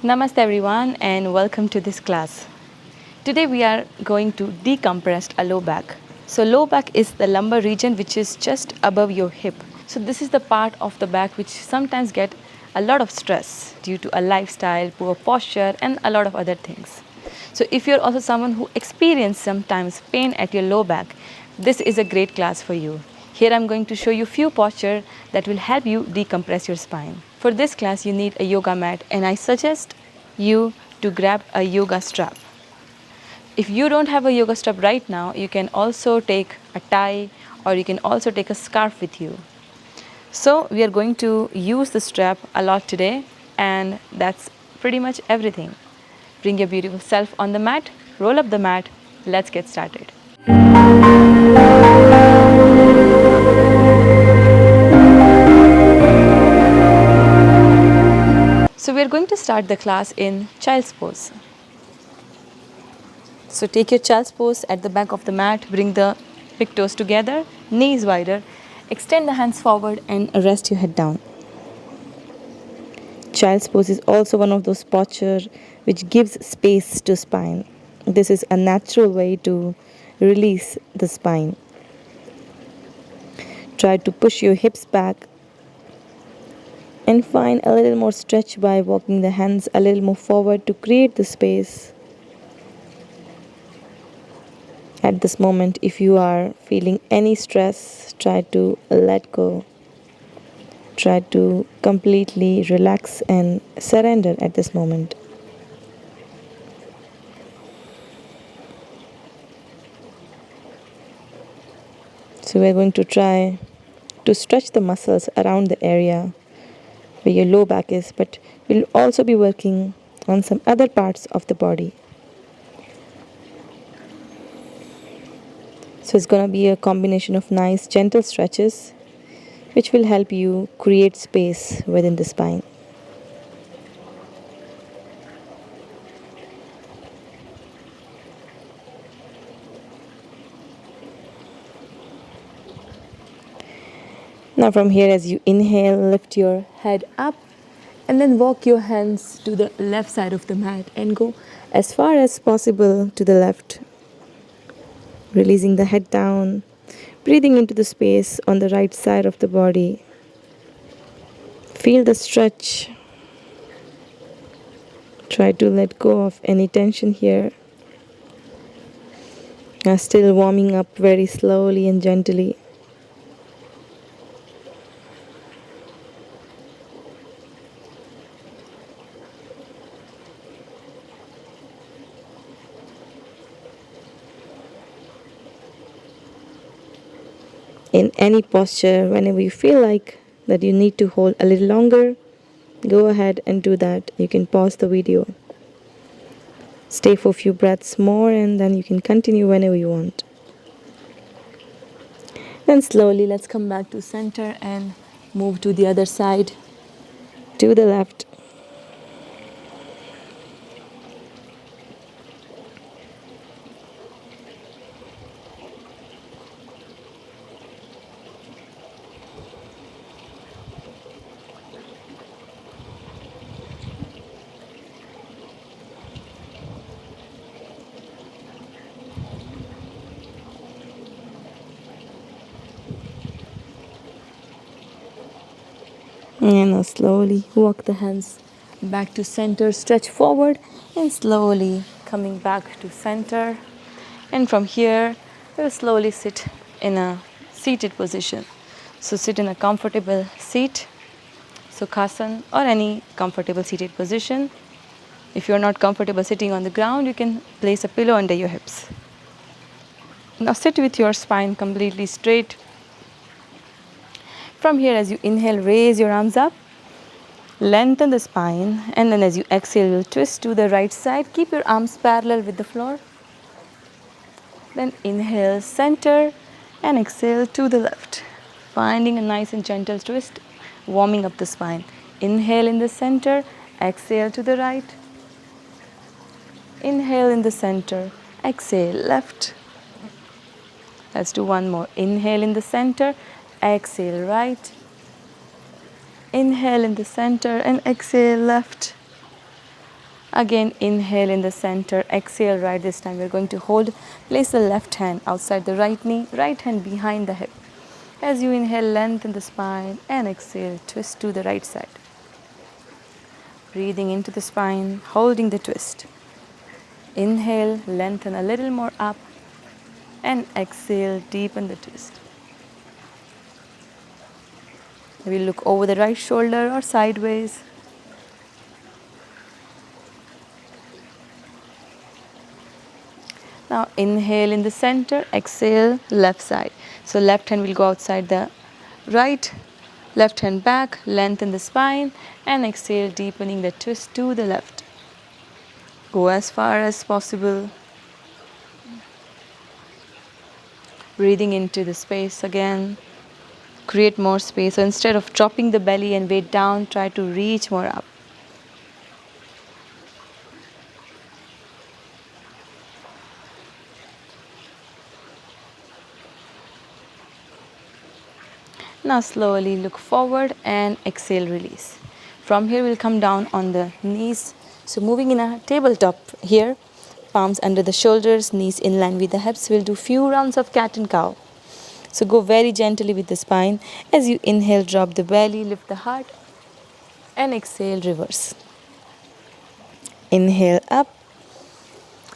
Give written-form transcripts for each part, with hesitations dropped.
Namaste everyone and welcome to this class. Today we are going to decompress a low back. So low back is the lumbar region which is just above your hip. So this is the part of the back which sometimes get a lot of stress due to a lifestyle, poor posture and a lot of other things. So if you're also someone who experiences sometimes pain at your low back, this is a great class for you. Here I'm going to show you few postures that will help you decompress your spine. For this class you need a yoga mat and I suggest you to grab a yoga strap. If you don't have a yoga strap right now, you can also take a tie or you can also take a scarf with you. So we are going to use the strap a lot today and that's pretty much everything. Bring your beautiful self on the mat, roll up the mat, let's get started. So we are going to start the class in child's pose. So take your child's pose at the back of the mat, bring the big toes together, knees wider, extend the hands forward and rest your head down. Child's pose is also one of those postures which gives space to spine. This is a natural way to release the spine. Try to push your hips back and find a little more stretch by walking the hands a little more forward to create the space. At this moment, if you are feeling any stress, try to let go. Try to completely relax and surrender at this moment. So we're going to try to stretch the muscles around the area where your low back is, but we'll also be working on some other parts of the body. So it's going to be a combination of nice gentle stretches which will help you create space within the spine. Now from here, as you inhale, lift your head up and then walk your hands to the left side of the mat and go as far as possible to the left. Releasing the head down, breathing into the space on the right side of the body. Feel the stretch. Try to let go of any tension here. Still warming up very slowly and gently. In any posture, whenever you feel like that you need to hold a little longer, go ahead and do that. You can pause the video. Stay for a few breaths more and then you can continue whenever you want. Then slowly let's come back to center and move to the other side, to the left. And now slowly walk the hands back to center, stretch forward and slowly coming back to center. And from here, we'll slowly sit in a seated position. So sit in a comfortable seat, Sukhasana or any comfortable seated position. If you're not comfortable sitting on the ground, you can place a pillow under your hips. Now sit with your spine completely straight. From here, as you inhale, raise your arms up, lengthen the spine, and then as you exhale, you'll twist to the right side. Keep your arms parallel with the floor. Then inhale, center, and exhale to the left. Finding a nice and gentle twist, warming up the spine. Inhale in the center, exhale to the right. Inhale in the center, exhale left. Let's do one more. Inhale in the center, exhale right. Inhale in the center and exhale left. Again, inhale in the center, exhale right. This time we're going to hold. Place the left hand outside the right knee, right hand behind the hip. As you inhale, lengthen the spine, and exhale, twist to the right side. Breathing into the spine, holding the twist. Inhale, lengthen a little more up, and exhale, deepen the twist. Maybe look over the right shoulder or sideways. Now inhale in the center, exhale left side. So left hand will go outside the right, left hand back, lengthen the spine, and exhale, deepening the twist to the left. Go as far as possible. Breathing into the space again. Create more space. So instead of dropping the belly and weight down, try to reach more up. Now slowly look forward and exhale, release. From here we'll come down on the knees. So moving in a tabletop here, palms under the shoulders, knees in line with the hips. We'll do few rounds of cat and cow. So go very gently with the spine. As you inhale, drop the belly, lift the heart, and exhale, reverse. Inhale up,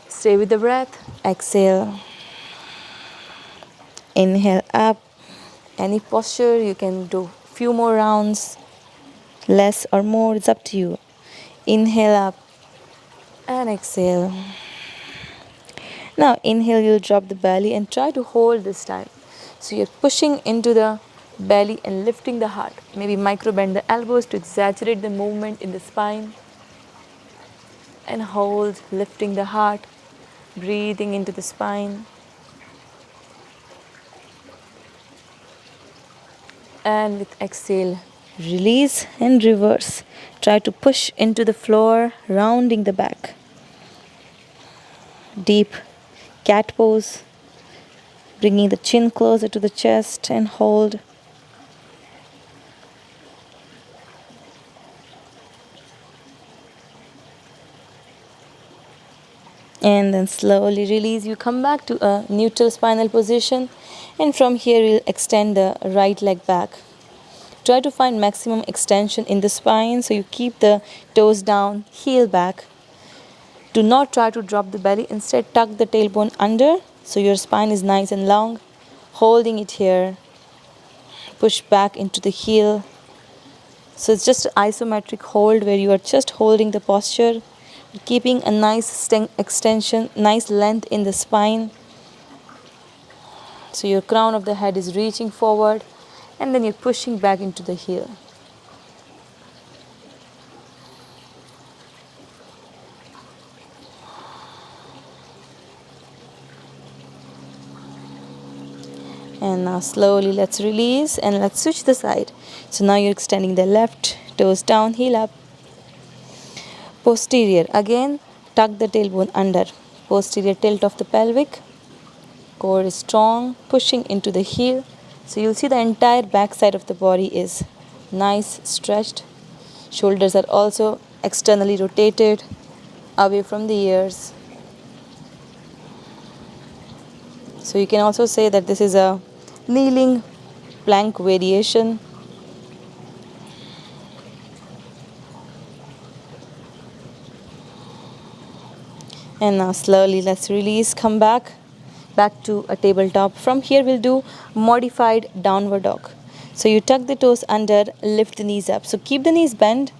stay with the breath, exhale. Inhale up. Any posture, you can do few more rounds, less or more, it's up to you. Inhale up and exhale. Now inhale, you'll drop the belly and try to hold this time. So you're pushing into the belly and lifting the heart. Maybe micro bend the elbows to exaggerate the movement in the spine. And hold, lifting the heart, breathing into the spine. And with exhale, release and reverse. Try to push into the floor, rounding the back. Deep cat pose, bringing the chin closer to the chest and hold. And then slowly release. You come back to a neutral spinal position, and from here we'll extend the right leg back. Try to find maximum extension in the spine, so you keep the toes down, heel back. Do not try to drop the belly, instead tuck the tailbone under so your spine is nice and long. Holding it here, push back into the heel. So it's just an isometric hold where you are just holding the posture, keeping a nice extension, nice length in the spine. So your crown of the head is reaching forward, and then you're pushing back into the heel. And now slowly let's release and let's switch the side. So now you're extending the left, toes down, heel up. Posterior, again tuck the tailbone under. Posterior tilt of the pelvic. Core is strong, pushing into the heel. So you'll see the entire back side of the body is nice, stretched. Shoulders are also externally rotated, away from the ears. So you can also say that this is a kneeling plank variation. And now slowly let's release, come back to a tabletop. From here we'll do modified downward dog. So you tuck the toes under, lift the knees up. So keep the knees bent.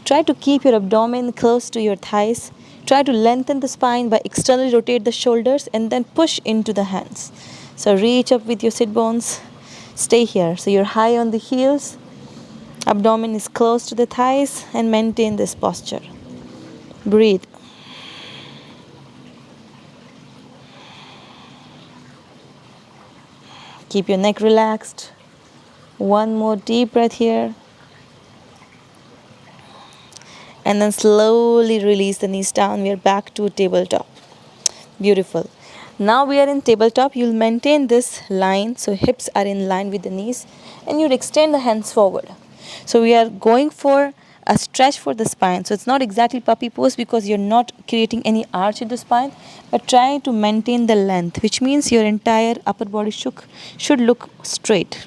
Try to keep your abdomen close to your thighs. Try to lengthen the spine by externally rotate the shoulders and then push into the hands. So reach up with your sit bones. Stay here. So you're high on the heels. Abdomen is close to the thighs, and maintain this posture. Breathe. Keep your neck relaxed. One more deep breath here. And then slowly release the knees down. We are back to tabletop. Beautiful. Now we are in tabletop. You'll maintain this line. So hips are in line with the knees. And you'll extend the hands forward. So we are going for a stretch for the spine. So it's not exactly puppy pose because you're not creating any arch in the spine, but trying to maintain the length, which means your entire upper body should look straight.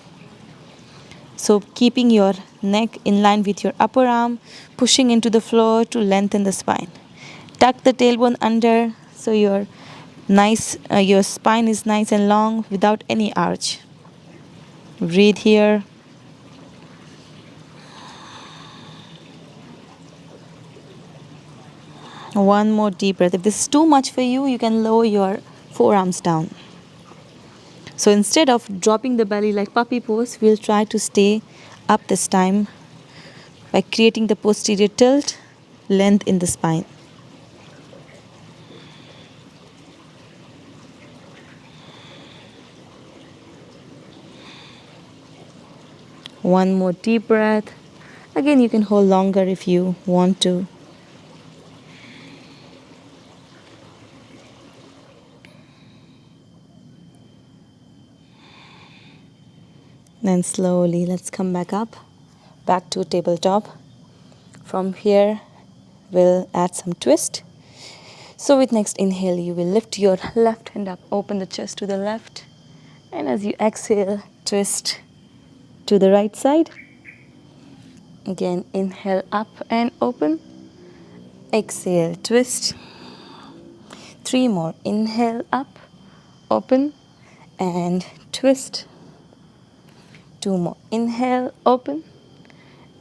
So keeping your neck in line with your upper arm, pushing into the floor to lengthen the spine. Tuck the tailbone under so your spine is nice and long without any arch. Breathe here. One more deep breath. If this is too much for you, you can lower your forearms down. So instead of dropping the belly like puppy pose, we'll try to stay up this time by creating the posterior tilt, length in the spine. One more deep breath. Again, you can hold longer if you want to. Then slowly, let's come back up, back to tabletop. From here, we'll add some twist. So with next inhale, you will lift your left hand up, open the chest to the left. And as you exhale, twist to the right side. Again, inhale up and open. Exhale, twist. 3 more. Inhale up, open, and twist. 2 more. Inhale, open,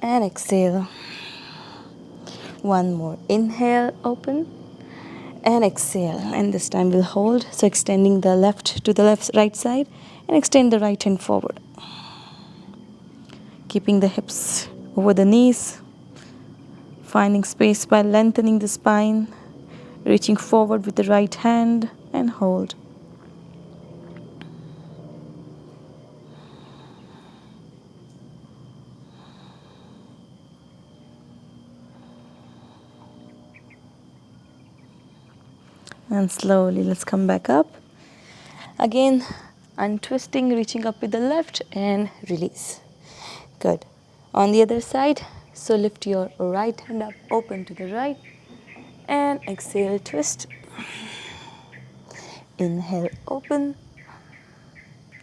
and exhale. 1 more. Inhale, open, and exhale. And this time we'll hold. So extending the left to the right side and extend the right hand forward. Keeping the hips over the knees. Finding space by lengthening the spine. Reaching forward with the right hand and hold. And slowly let's come back up. Again, untwisting, reaching up with the left and release. Good. On the other side, so lift your right hand up, open to the right, and exhale, twist. Inhale, open.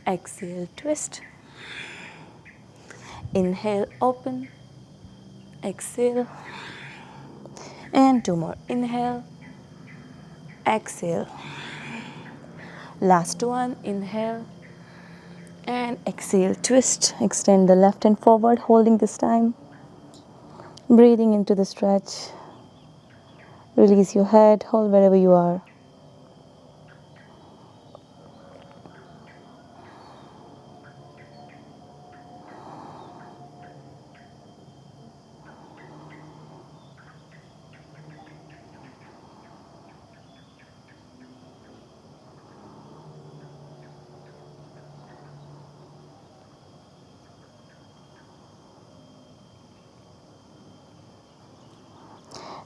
Exhale, twist. Inhale, open. Exhale. And 2 more. Inhale. Exhale. Last one. Inhale. And exhale, twist. Extend the left hand forward, holding this time. Breathing into the stretch. Release your head, hold wherever you are.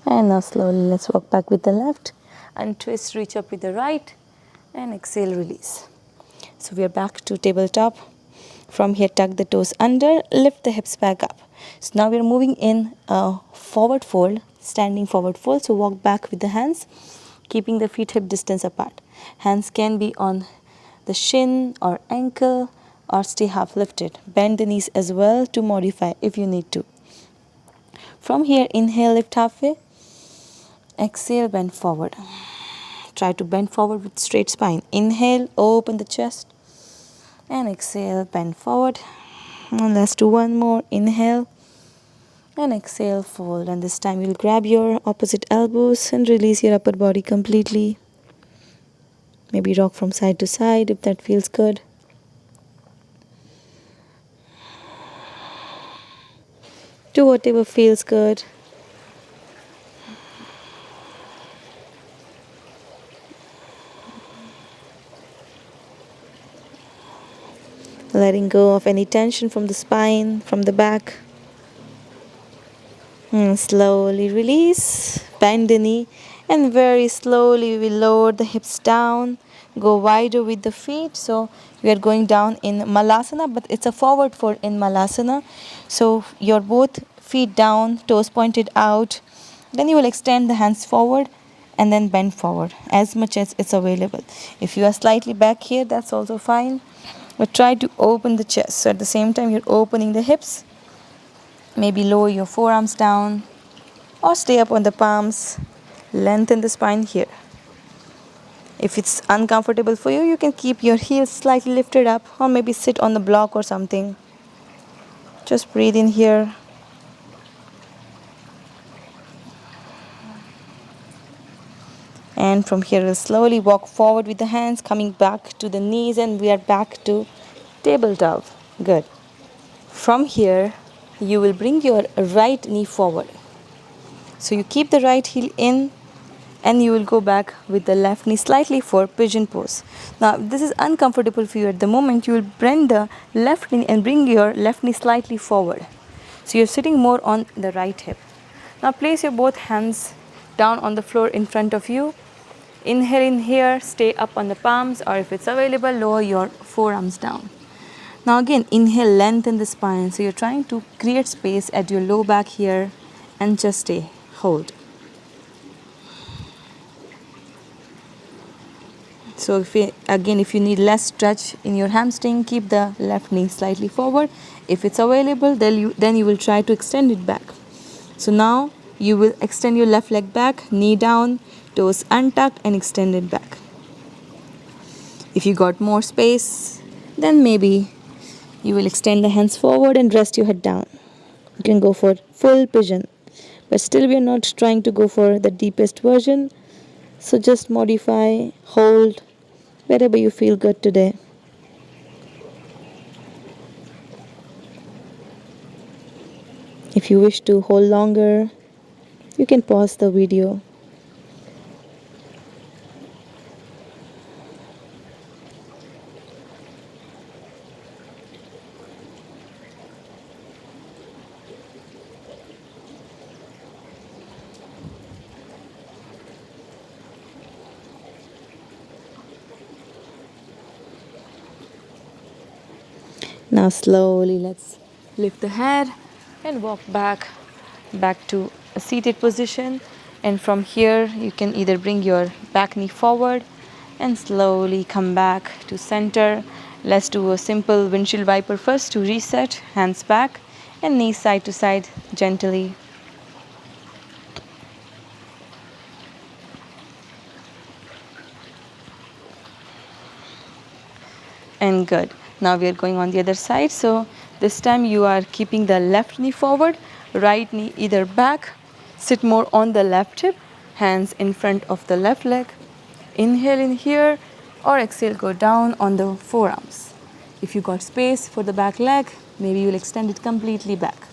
And now slowly let's walk back with the left and twist, reach up with the right and exhale, release. So we are back to tabletop. From here, tuck the toes under, lift the hips back up. So now we are moving in a forward fold, standing forward fold. So walk back with the hands, keeping the feet hip distance apart. Hands can be on the shin or ankle or stay half lifted. Bend the knees as well to modify if you need to. From here, inhale, lift halfway. Exhale, bend forward. Try to bend forward with straight spine. Inhale, open the chest. And exhale, bend forward. And let's do one more. Inhale. And exhale, fold. And this time you'll grab your opposite elbows and release your upper body completely. Maybe rock from side to side if that feels good. Do whatever feels good. Letting go of any tension from the spine, from the back. And slowly release, bend the knee, and very slowly we lower the hips down, go wider with the feet. So we are going down in Malasana, but it's a forward fold in Malasana. So your both feet down, toes pointed out. Then you will extend the hands forward and then bend forward as much as it's available. If you are slightly back here, that's also fine. But try to open the chest. So at the same time, you're opening the hips. Maybe lower your forearms down or stay up on the palms. Lengthen the spine here. If it's uncomfortable for you, you can keep your heels slightly lifted up or maybe sit on the block or something. Just breathe in here. And from here, we'll slowly walk forward with the hands, coming back to the knees, and we are back to tabletop. Good. From here, you will bring your right knee forward. So you keep the right heel in, and you will go back with the left knee slightly for pigeon pose. Now, if this is uncomfortable for you at the moment, you will bend the left knee and bring your left knee slightly forward. So you're sitting more on the right hip. Now place your both hands down on the floor in front of you. Inhale in here, stay up on the palms, or if it's available, lower your forearms down. Now again, inhale, lengthen the spine. So you're trying to create space at your low back here, and just stay, hold. So if you need less stretch in your hamstring, keep the left knee slightly forward. If it's available, then you will try to extend it back. So now you will extend your left leg back, knee down, toes untucked, and extend it back. If you got more space, then maybe you will extend the hands forward and rest your head down. You can go for full pigeon, but still we are not trying to go for the deepest version. So just modify, hold, wherever you feel good today. If you wish to hold longer, you can pause the video. Now slowly let's lift the head and walk back to a seated position. And from here you can either bring your back knee forward and slowly come back to center. Let's do a simple windshield wiper first to reset. Hands back and knees side to side gently. And good. Now we are going on the other side. So this time you are keeping the left knee forward, right knee either back, sit more on the left hip, hands in front of the left leg. Inhale in here or exhale, go down on the forearms. If you got space for the back leg, maybe you'll extend it completely back.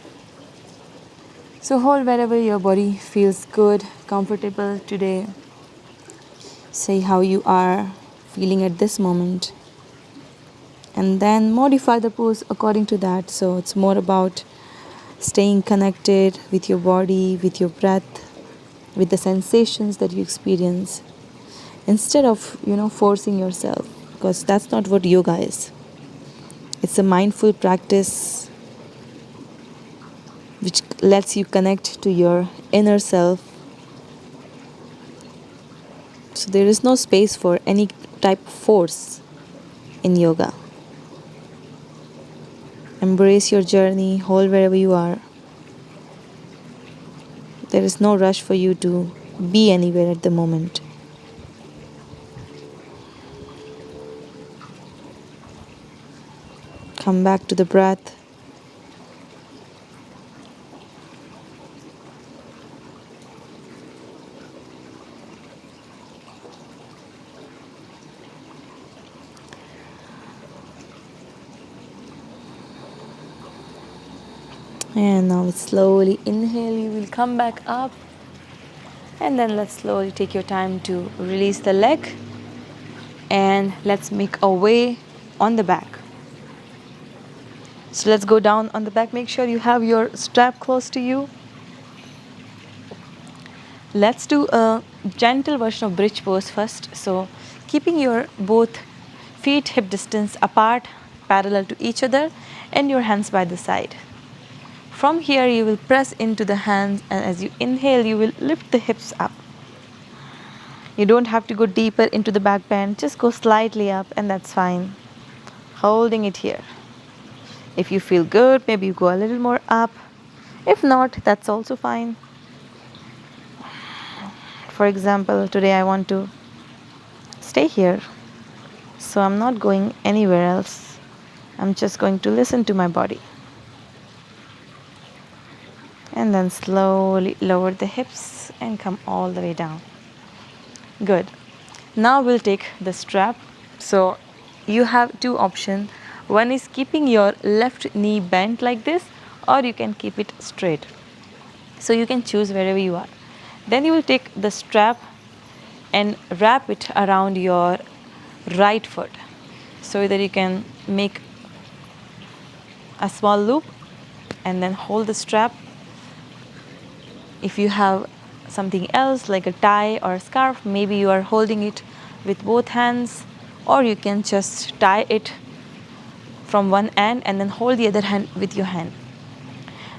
So hold wherever your body feels good, comfortable today. Say how you are feeling at this moment. And then modify the pose according to that. So it's more about staying connected with your body, with your breath, with the sensations that you experience, instead of forcing yourself, because that's not what yoga is. It's a mindful practice which lets you connect to your inner self. So there is no space for any type of force in yoga. Embrace your journey, hold wherever you are. There is no rush for you to be anywhere at the moment. Come back to the breath. And now slowly inhale, you will come back up. And then let's slowly take your time to release the leg. And let's make a way on the back. So let's go down on the back. Make sure you have your strap close to you. Let's do a gentle version of bridge pose first. So keeping your both feet hip distance apart, parallel to each other, and your hands by the side. From here you will press into the hands, and as you inhale you will lift the hips up. You don't have to go deeper into the back bend, just go slightly up and that's fine. Holding it here. If you feel good, maybe you go a little more up. If not, that's also fine. For example, today I want to stay here, so I'm not going anywhere else. I'm just going to listen to my body. And then slowly lower the hips and come all the way down. Good. Now we'll take the strap. So you have two options. One is keeping your left knee bent like this, or you can keep it straight. So you can choose wherever you are. Then you will take the strap and wrap it around your right foot so that you can make a small loop and then hold the strap. If you have something else like a tie or a scarf, maybe you are holding it with both hands, or you can just tie it from one end and then hold the other hand with your hand.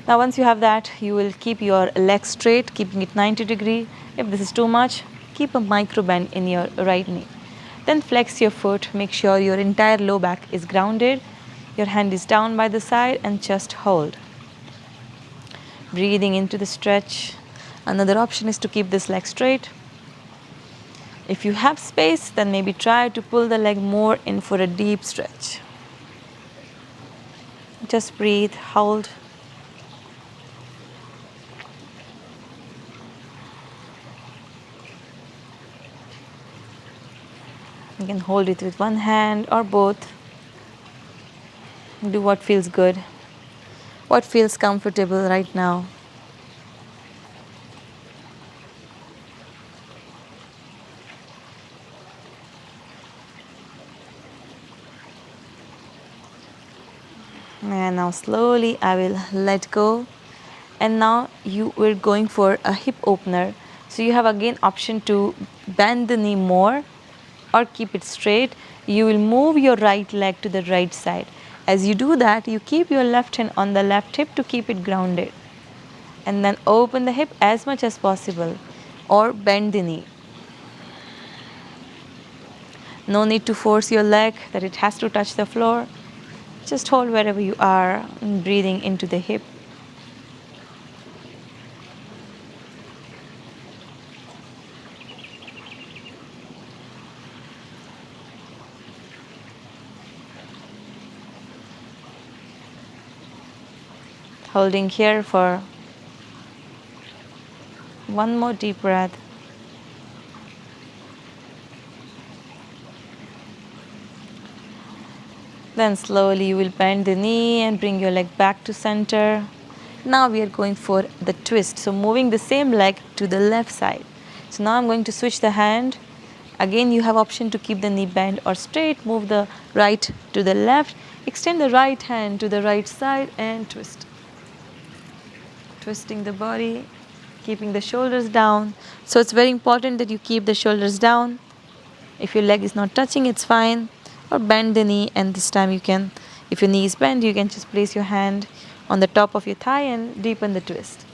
Now once you have that, you will keep your legs straight, keeping it 90 degree. If this is too much, keep a micro bend in your right knee. Then flex your foot, make sure your entire low back is grounded. Your hand is down by the side and just hold. Breathing into the stretch. Another option is to keep this leg straight. If you have space, then maybe try to pull the leg more in for a deep stretch. Just breathe, hold. You can hold it with one hand or both. Do what feels good, what feels comfortable right now. And now slowly I will let go. And now we're going for a hip opener. So you have again option to bend the knee more or keep it straight. You will move your right leg to the right side. As you do that, you keep your left hand on the left hip to keep it grounded. And then open the hip as much as possible or bend the knee. No need to force your leg that it has to touch the floor. Just hold wherever you are and breathing into the hip. Holding here for one more deep breath. Then slowly you will bend the knee and bring your leg back to center. Now we are going for the twist. So moving the same leg to the left side. So now I'm going to switch the hand. Again, you have option to keep the knee bent or straight. Move the right to the left. Extend the right hand to the right side and twist. Twisting the body, keeping the shoulders down. So it's very important that you keep the shoulders down. If your leg is not touching, it's fine. Or bend the knee, and this time you can, if your knee is bent, you can just place your hand on the top of your thigh and deepen the twist.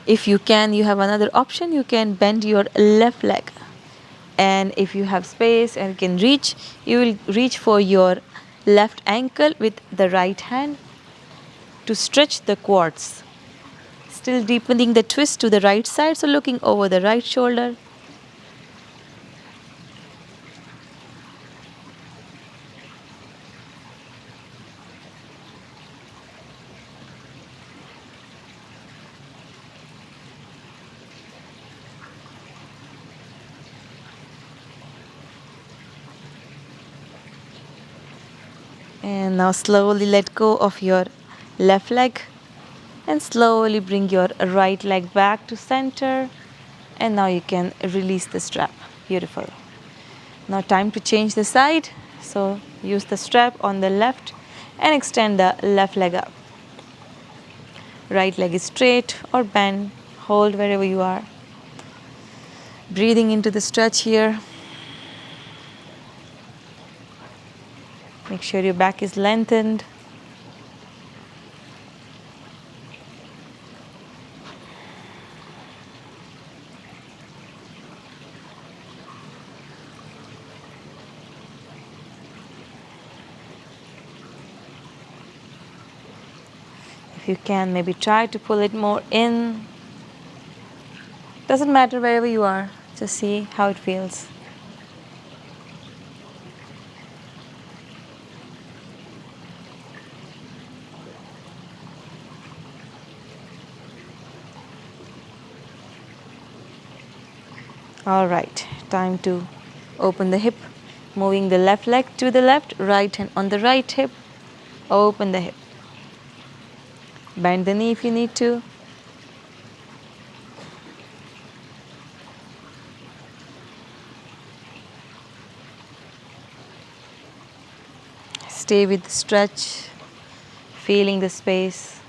If you can, you have another option. You can bend your left leg. And if you have space and can reach, you will reach for your left ankle with the right hand to stretch the quads. Still deepening the twist to the right side, so looking over the right shoulder. And now slowly let go of your left leg and slowly bring your right leg back to center. And now you can release the strap. Beautiful. Now time to change the side. So use the strap on the left and extend the left leg up. Right leg is straight or bent. Hold wherever you are. Breathing into the stretch here. Make sure your back is lengthened. If you can, maybe try to pull it more in. Doesn't matter wherever you are, just see how it feels. All right, time to open the hip, moving the left leg to the left, right hand on the right hip, open the hip. Bend the knee if you need to. Stay with the stretch, feeling the space.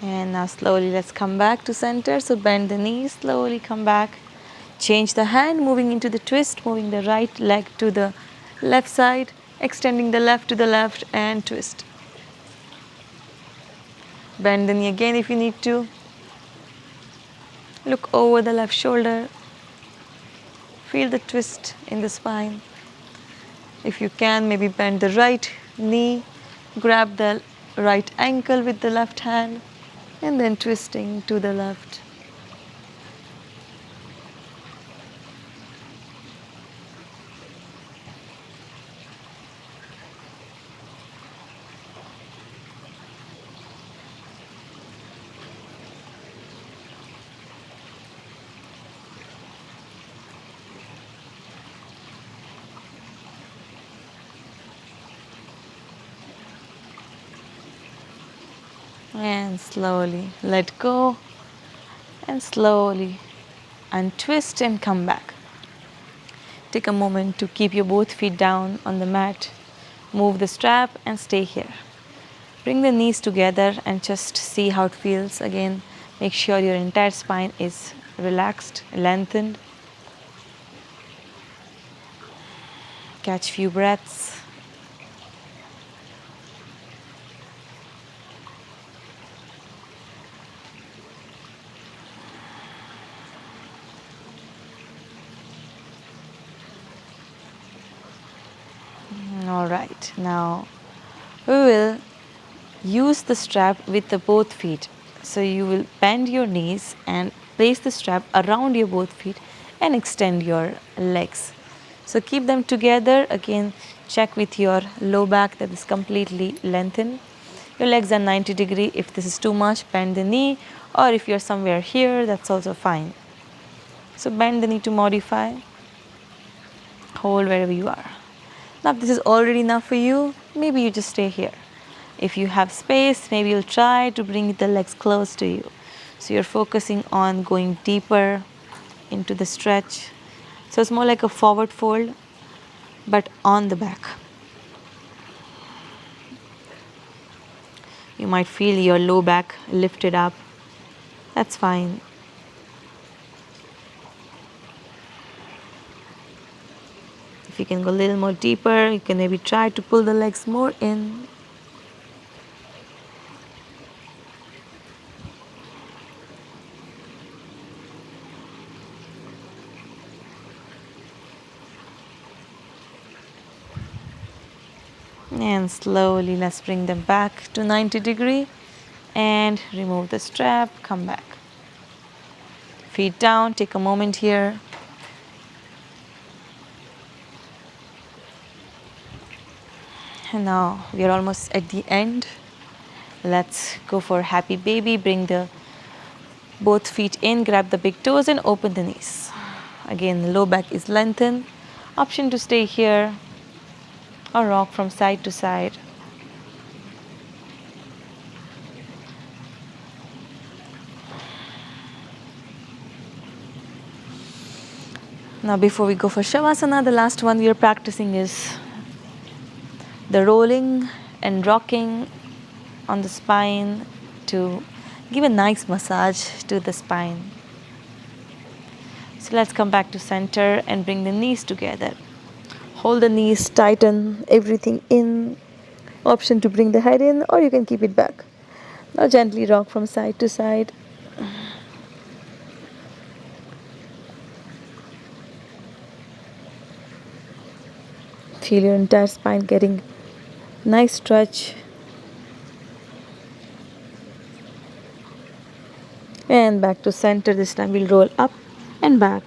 And now slowly let's come back to center. So bend the knees, slowly come back. Change the hand, moving into the twist, moving the right leg to the left side, extending the left to the left and twist. Bend the knee again if you need to. Look over the left shoulder. Feel the twist in the spine. If you can, maybe bend the right knee, grab the right ankle with the left hand, and then twisting to the left. And slowly let go and slowly untwist and come back. Take a moment to keep your both feet down on the mat. Move the strap and stay here. Bring the knees together and just see how it feels. Again, make sure your entire spine is relaxed, lengthened. Catch few breaths. All right, now we will use the strap with the both feet. So you will bend your knees and place the strap around your both feet and extend your legs. So keep them together. Again, check with your low back that is completely lengthened. Your legs are 90 degrees. If this is too much, bend the knee, or if you're somewhere here, that's also fine. So bend the knee to modify. Hold wherever you are. Now if this is already enough for you, maybe you just stay here. If you have space, maybe you'll try to bring the legs close to you. So you're focusing on going deeper into the stretch. So it's more like a forward fold, but on the back. You might feel your low back lifted up. That's fine. If you can go a little more deeper, you can maybe try to pull the legs more in. And slowly let's bring them back to 90 degree and remove the strap, come back. Feet down, take a moment here. And now we are almost at the end. Let's go for happy baby. Bring the both feet in, grab the big toes and open the knees. Again, the low back is lengthened. Option to stay here or rock from side to side. Now before we go for Shavasana, the last one we are practicing is the rolling and rocking on the spine to give a nice massage to the spine. So let's come back to center and bring the knees together. Hold the knees, tighten everything in. Option to bring the head in, or you can keep it back. Now gently rock from side to side. Feel your entire spine getting nice stretch. And back to center. This time we'll roll up and back,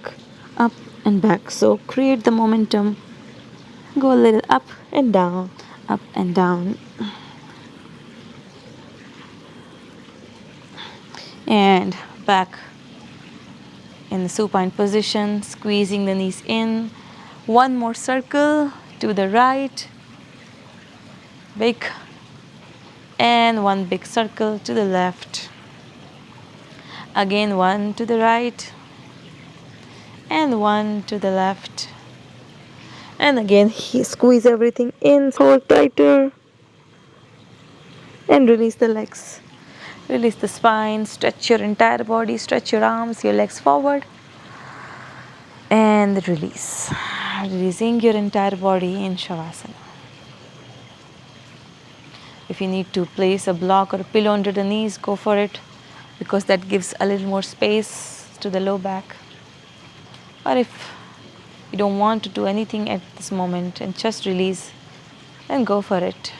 up and back. So create the momentum. Go a little up and down, up and down. And back in the supine position, squeezing the knees in. One more circle to the right, big, and one big circle to the left. Again, one to the right and one to the left. And again, squeeze everything in, hold tighter, and release the legs. Release the spine, stretch your entire body, stretch your arms, your legs forward, and release. Releasing your entire body in Shavasana. If you need to place a block or a pillow under the knees, go for it, because that gives a little more space to the low back. Or if you don't want to do anything at this moment and just release, then go for it.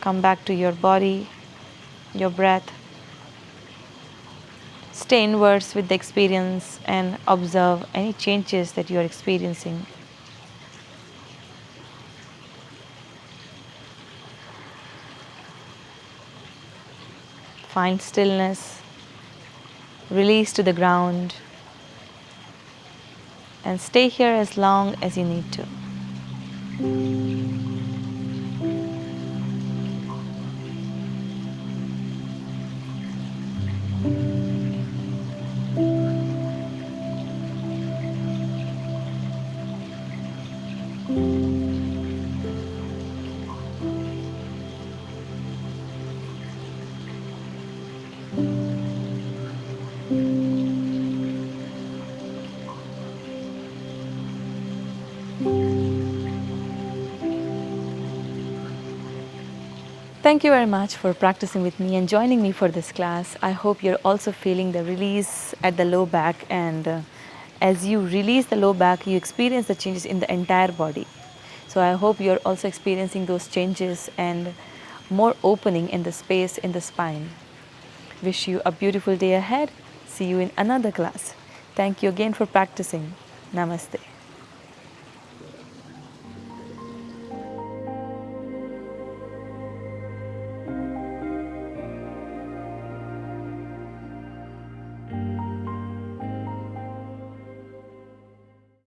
Come back to your body, your breath. Stay inwards with the experience and observe any changes that you are experiencing. Find stillness, release to the ground, and stay here as long as you need to. Thank you very much for practicing with me and joining me for this class. I hope you're also feeling the release at the low back, and as you release the low back, you experience the changes in the entire body. So I hope you're also experiencing those changes and more opening in the space in the spine. Wish you a beautiful day ahead. See you in another class. Thank you again for practicing. Namaste.